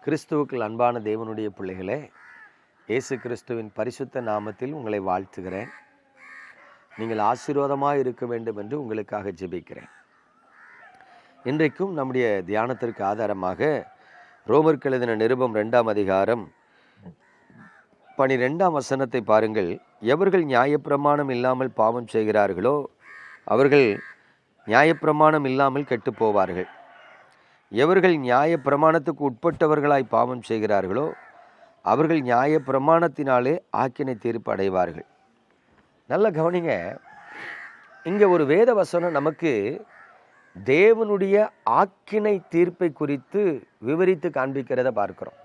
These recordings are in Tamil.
கிறிஸ்துவுக்குள் அன்பான தேவனுடைய பிள்ளைகளே, இயேசு கிறிஸ்துவின் பரிசுத்த நாமத்தில் உங்களை வாழ்த்துகிறேன். நீங்கள் ஆசீர்வாதமாக இருக்க வேண்டும் என்று உங்களுக்காக ஜெபிக்கிறேன். இன்றைக்கும் நம்முடைய தியானத்திற்கு ஆதாரமாக ரோமருக்கு எழுதின நிருபம் 2ஆம் அதிகாரம் 12ஆம் வசனத்தை பாருங்கள். எவர்கள் நியாயப்பிரமாணம் இல்லாமல் பாவம் செய்கிறார்களோ அவர்கள் நியாயப்பிரமாணம் இல்லாமல் கெட்டு போவார்கள். எவர்கள் நியாய பிரமாணத்துக்கு உட்பட்டவர்களாய் பாவம் செய்கிறார்களோ அவர்கள் நியாய பிரமாணத்தினாலே ஆக்கினை தீர்ப்பு அடைவார்கள். நல்ல கவனிங்க, இங்கே ஒரு வேத வசனம் நமக்கு தேவனுடைய ஆக்கினை தீர்ப்பை குறித்து விவரித்து காண்பிக்கிறத பார்க்கிறோம்.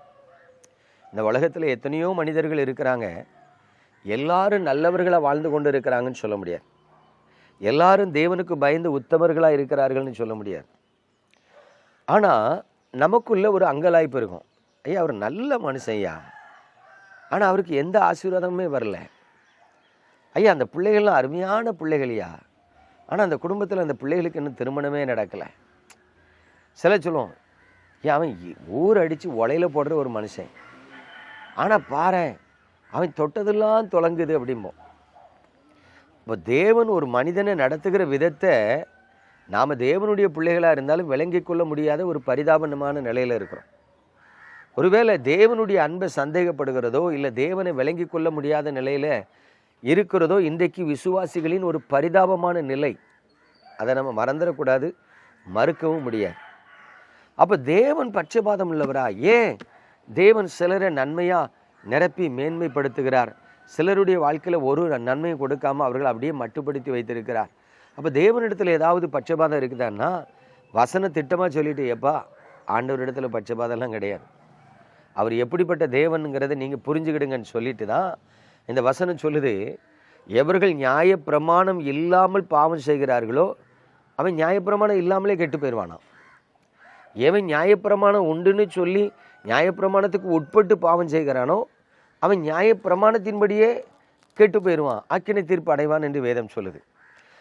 இந்த உலகத்தில் எத்தனையோ மனிதர்கள் இருக்கிறாங்க. எல்லாரும் நல்லவர்களாக வாழ்ந்து கொண்டு இருக்கிறாங்கன்னு சொல்ல முடியாது. எல்லாரும் தேவனுக்கு பயந்து உத்தமர்களாக இருக்கிறார்கள்னு சொல்ல முடியாது. ஆனால் நமக்குள்ள ஒரு அங்கலாய்ப்பு இருக்கும். ஐயா, அவர் நல்ல மனுஷன்யா, ஆனால் அவருக்கு எந்த ஆசீர்வாதமுமே வரல. ஐயா, அந்த பிள்ளைகள்லாம் அருமையான பிள்ளைகளையா, ஆனால் அந்த குடும்பத்தில் அந்த பிள்ளைகளுக்கு இன்னும் திருமணமே நடக்கலை. சில சொல்லுவோம், ஏன் அவன் ஊர் அடித்து உலையில் போடுற ஒரு மனுஷன், ஆனால் பாரு அவன் தொட்டதெல்லாம் தொலங்குது அப்படிம்போம். இப்போ தேவன் ஒரு மனிதனை நடத்துகிற விதத்தை நாம் தேவனுடைய பிள்ளைகளாக இருந்தாலும் விளங்கி கொள்ள முடியாத ஒரு பரிதாபமான நிலையில் இருக்கிறோம். ஒருவேளை தேவனுடைய அன்பை சந்தேகப்படுகிறதோ இல்லை தேவனை விளங்கி கொள்ள முடியாத நிலையில் இருக்கிறதோ இன்றைக்கு விசுவாசிகளின் ஒரு பரிதாபமான நிலை. அதை நம்ம மறந்துடக்கூடாது, மறுக்கவும் முடியாது. அப்போ தேவன் பட்சபாதம் உள்ளவரா? ஏன் தேவன் சிலரை நன்மையாக நிரப்பி மேன்மைப்படுத்துகிறார், சிலருடைய வாழ்க்கையில் ஒரு நன்மையை கொடுக்காமல் அவர்கள் அப்படியே மட்டுப்படுத்தி வைத்திருக்கிறார்? அப்போ தேவனிடத்தில் ஏதாவது பட்சபாதம் இருக்குதான்னா வசன திட்டமாக சொல்லிட்டு, எப்பா ஆண்டவரிடத்தில் பட்சபாதம்லாம் கிடையாது, அவர் எப்படிப்பட்ட தேவனுங்கிறத நீங்கள் புரிஞ்சுக்கிடுங்கன்னு சொல்லிட்டு தான் இந்த வசனம் சொல்லுது, எவர்கள் நியாயப்பிரமாணம் இல்லாமல் பாவம் செய்கிறார்களோ அவன் நியாயப்பிரமாணம் இல்லாமலே கெட்டு போயிடுவானான். எவன் நியாயப்பிரமாணம் உண்டுன்னு சொல்லி நியாயப்பிரமாணத்துக்கு உட்பட்டு பாவம் செய்கிறானோ அவன் நியாயப்பிரமாணத்தின்படியே கெட்டு போயிடுவான், ஆக்கினை தீர்ப்பு அடைவான் என்று வேதம் சொல்லுது.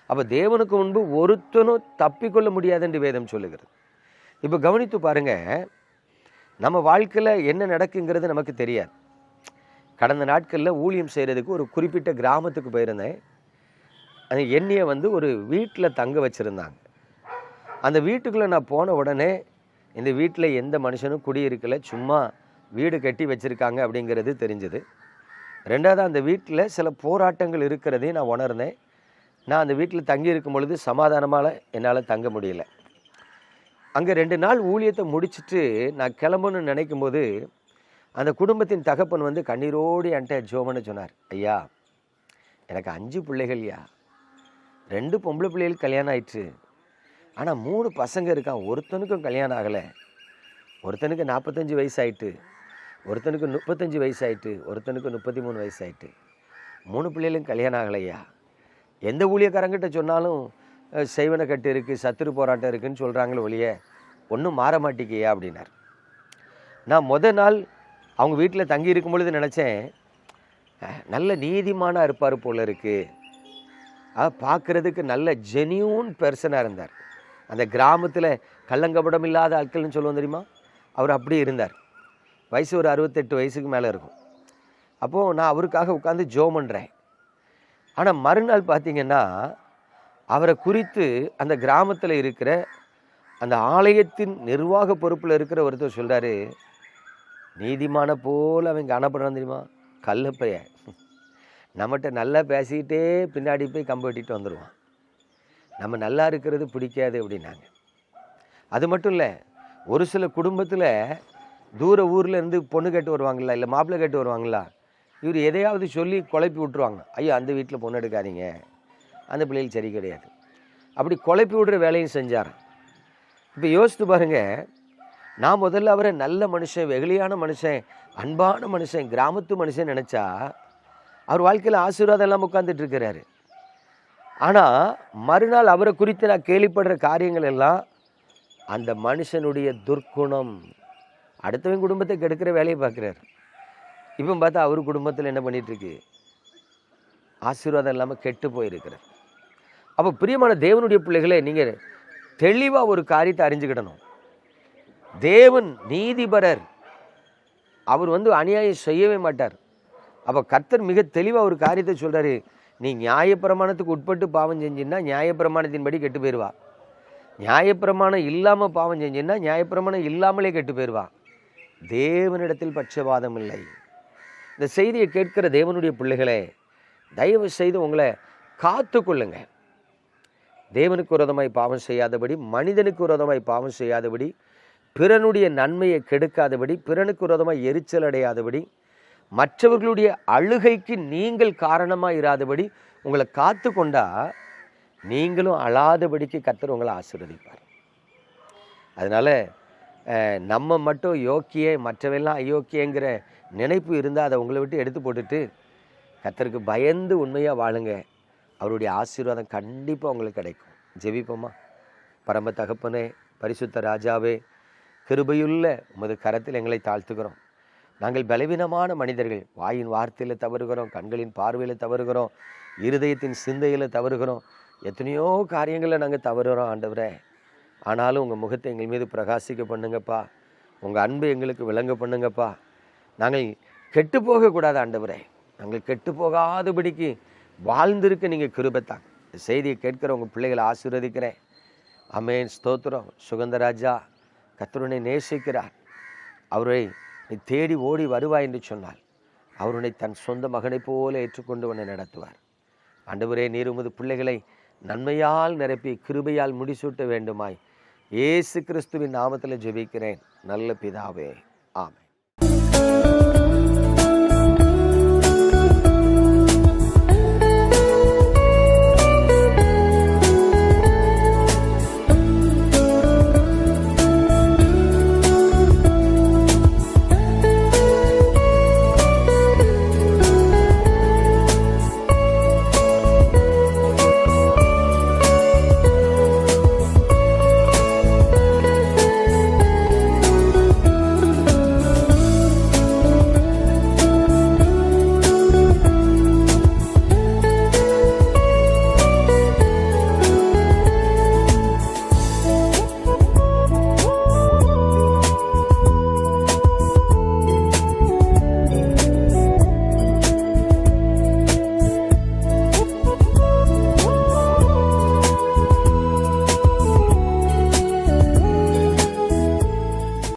அப்போ தேவனுக்கு முன்பு ஒருத்தனும் தப்பிக்கொள்ள முடியாது என்று வேதம் சொல்லுகிறது. இப்போ கவனித்து பாருங்க, நம்ம வாழ்க்கையில் என்ன நடக்குங்கிறது நமக்கு தெரியாது. கடந்த நாட்களில் ஊழியம் செய்கிறதுக்கு ஒரு குறிப்பிட்ட கிராமத்துக்கு போயிருந்தேன். அந்த எண்ணெயை ஒரு வீட்டில் தங்க வச்சுருந்தாங்க. அந்த வீட்டுக்குள்ளே நான் போன உடனே இந்த வீட்டில் எந்த மனுஷனும் குடியிருக்கலை, சும்மா வீடு கட்டி வச்சுருக்காங்க அப்படிங்கிறது தெரிஞ்சுது. ரெண்டாவது, அந்த வீட்டில் சில போராட்டங்கள் இருக்கிறதையும் நான் உணர்ந்தேன். நான் அந்த வீட்டில் தங்கி இருக்கும் பொழுது சமாதானமாக என்னால் தங்க முடியல. அங்கே 2 நாள் ஊழியத்தை முடிச்சுட்டு நான் கிளம்பணும்னு நினைக்கும் போது அந்த குடும்பத்தின் தகப்பன் கண்ணீரோடு என்கிட்ட ஜோமன்னு சொன்னார், ஐயா எனக்கு 5 பிள்ளைகள்யா, 2 பொம்பளை பிள்ளைகளுக்கு கல்யாணம் ஆயிடுச்சு, ஆனால் 3 பசங்க இருக்கான், ஒருத்தனுக்கும் கல்யாணம் ஆகலை. ஒருத்தனுக்கு 45 வயசு ஆயிட்டு, ஒருத்தனுக்கு 35 வயசு ஆயிட்டு, ஒருத்தனுக்கு 33 வயசு ஆயிட்டு, 3 பிள்ளைகளும் கல்யாணம் ஆகலையா. எந்த ஊழியக்காரங்கிட்ட சொன்னாலும் செய்வன கட்டு இருக்குது, சத்துரு போராட்டம் இருக்குதுன்னு சொல்கிறாங்களே ஒழிய ஒன்றும் மாற மாட்டேங்கியா அப்படின்னார். நான் முதல் நாள் அவங்க வீட்டில் தங்கி இருக்கும் பொழுது நினச்சேன், நல்ல நீதிமானாக இருப்பார் போல இருக்குது, பார்க்குறதுக்கு நல்ல ஜெனியூன் பெர்சனாக இருந்தார். அந்த கிராமத்தில் கள்ளங்கபடம் இல்லாத ஆட்கள்னு சொல்லுவோம் தெரியுமா, அவர் அப்படி இருந்தார். வயசு ஒரு 68 வயசுக்கு மேலே இருக்கும். அப்போது நான் அவருக்காக உட்காந்து ஜோம் பண்ணுறேன். ஆனால் மறுநாள் பார்த்திங்கன்னா அவரை குறித்து அந்த கிராமத்தில் இருக்கிற அந்த ஆலயத்தின் நிர்வாக பொறுப்பில் இருக்கிற ஒருத்தர் சொல்கிறாரு, நீதிமான போல் அவன் காணப்படுறான் தெரியுமா, கல்லப்பைய நம்மகிட்ட நல்லா பேசிக்கிட்டே பின்னாடி போய் கம்பு வெட்டிட்டு வந்துடுவான், நம்ம நல்லா இருக்கிறது பிடிக்காது அப்படின்னாங்க. அது மட்டும் இல்லை, ஒரு சில குடும்பத்தில் தூர ஊரில் இருந்து பொண்ணு கேட்டு வருவாங்களா, இல்லை மாப்பிள்ளை கேட்டு வருவாங்களா, இவர் எதையாவது சொல்லி குழப்பி விட்டுருவாங்க, ஐயோ அந்த வீட்டில் பொண்ணு எடுக்காதீங்க, அந்த பிள்ளைகள் சரி கிடையாது, அப்படி குழப்பி விடுற வேலையும் செஞ்சார். இப்போ யோசித்து பாருங்கள், நான் முதல்ல அவரை நல்ல மனுஷன், வெகுளியான மனுஷன், அன்பான மனுஷன், கிராமத்து மனுஷன் நினச்சா அவர் வாழ்க்கையில் ஆசீர்வாதம் எல்லாம் உட்காந்துட்டு இருக்கிறாரு. ஆனால் மறுநாள் அவரை குறித்து நான் கேள்விப்படுற காரியங்கள் எல்லாம் அந்த மனுஷனுடைய துர்க்குணம், அடுத்தவன் குடும்பத்தை கெடுக்கிற வேலையை பார்க்குறாரு. இப்போ பார்த்தா அவர் குடும்பத்தில் என்ன பண்ணிகிட்ருக்கு, ஆசீர்வாதம் இல்லாமல் கெட்டு போயிருக்கிறார். அப்போ பிரியமான தேவனுடைய பிள்ளைகளே, நீங்கள் தெளிவாக ஒரு காரியத்தை அறிஞ்சுக்கிடணும். தேவன் நீதிபரர், அவர் அநியாயம் செய்யவே மாட்டார். அப்போ கர்த்தர் மிக தெளிவாக ஒரு காரியத்தை சொல்கிறாரு, நீ நியாயப்பிரமாணத்துக்கு உட்பட்டு பாவம் செஞ்சின்னா நியாயப்பிரமாணத்தின்படி கெட்டு போயிடுவா. நியாயப்பிரமாணம் இல்லாமல் பாவம் செஞ்சின்னா நியாயப்பிரமாணம் இல்லாமலே கெட்டு போயிடுவா. தேவனிடத்தில் பட்சபாதம் இல்லை. இந்த செய்தியை கேட்கிற தேவனுடைய பிள்ளைகளே, தயவு செய்து உங்களை காத்து கொள்ளுங்க. தேவனுக்கு விரோதமாய் பாவம் செய்யாதபடி, மனிதனுக்கு விரோதமாய் பாவம் செய்யாதபடி, பிறனுடைய நன்மையை கெடுக்காதபடி, பிறனுக்கு விரோதமாய் எரிச்சல் அடையாதபடி, மற்றவர்களுடைய அழுகைக்கு நீங்கள் காரணமாக இராதபடி உங்களை காத்து கொண்டா நீங்களும் அழாதபடிக்கு கர்த்தர் உங்களை ஆசீர்வதிப்பார். அதனால் நம்ம மட்டும் யோக்கிய மற்றவெல்லாம் அயோக்கியங்கிற நினைப்பு இருந்தால் அதை உங்களை விட்டு எடுத்து போட்டுட்டு கர்த்தருக்கு பயந்து உண்மையாக வாழுங்க. அவருடைய ஆசீர்வாதம் கண்டிப்பாக உங்களுக்கு கிடைக்கும். ஜெபிப்போமா? பரம தகப்பனே, பரிசுத்த ராஜாவே, கிருபையுள்ள உமது கரத்தில் எங்களை தாழ்த்துக்கிறோம். நாங்கள் பலவீனமான மனிதர்கள். வாயின் வார்த்தையில் தவறுகிறோம், கண்களின் பார்வையில் தவறுகிறோம், இருதயத்தின் சிந்தையில் தவறுகிறோம், எத்தனையோ காரியங்களில் நாங்கள் தவறுகிறோம் ஆண்டவரே. ஆனாலும் உங்கள் முகத்தை எங்கள் மீது பிரகாசிக்க பண்ணுங்கப்பா. உங்கள் அன்பை எங்களுக்கு விளங்க பண்ணுங்கப்பா. நாங்கள் கெட்டு போகக்கூடாது ஆண்டவரே. நாங்கள் கெட்டு போகாதபடிக்கு வாழ்ந்திருக்க நீங்கள் கிருபைத்தான். இந்த செய்தியை கேட்கிற உங்கள் பிள்ளைகளை ஆசீர்வதிக்கிறேன். ஆமென். ஸ்தோத்திரம். சுகந்தராஜா, கர்த்தருனை நேசிக்கிறார். அவரை நீ தேடி ஓடி வருவாய் என்று சொன்னால் அவருனை தன் சொந்த மகனைப் போல ஏற்றுக்கொண்டு உன்னை நடத்துவார். ஆண்டவரே, நீர் உமது பிள்ளைகளை நன்மையால் நிரப்பி கிருபையால் முடிசூட்ட வேண்டுமாய் இயேசு கிறிஸ்துவின் நாமத்தில் ஜெபிக்கிறேன் நல்ல பிதாவே. ஆமென்.